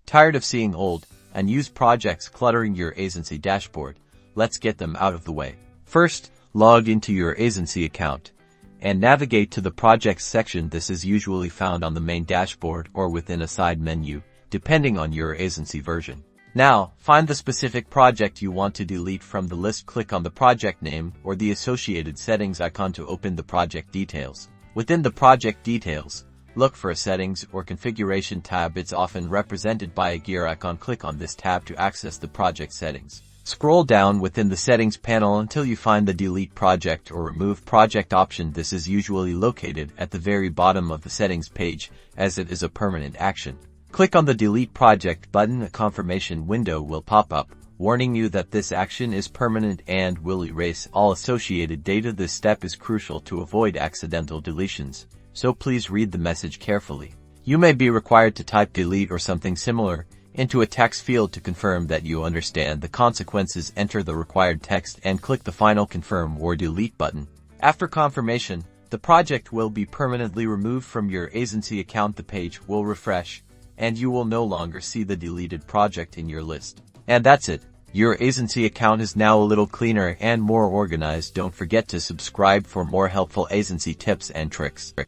Tired of seeing old and used projects cluttering your Aisensy dashboard? Let's get them out of the way. First, log into your Aisensy account and navigate to the Projects section. This is usually found on the main dashboard or within a side menu, depending on your Aisensy version. Now, find the specific project you want to delete from the list. Click on the project name or the associated settings icon to open the project details. Within the project details, look for a Settings or Configuration tab. It's often represented by a gear icon. Click on this tab to access the project settings. Scroll down within the Settings panel until you find the Delete Project or Remove Project option. This is usually located at the very bottom of the settings page, as it is a permanent action. Click on the Delete Project button. A confirmation window will pop up, warning you that this action is permanent and will erase all associated data. This step is crucial to avoid accidental deletions, so please read the message carefully. You may be required to type delete or something similar into a text field to confirm that you understand the consequences. Enter the required text and click the final Confirm or Delete button. After confirmation, the project will be permanently removed from your Aisensy account. The page will refresh, and you will no longer see the deleted project in your list. And that's it. Your Aisensy account is now a little cleaner and more organized. Don't forget to subscribe for more helpful Aisensy tips and tricks.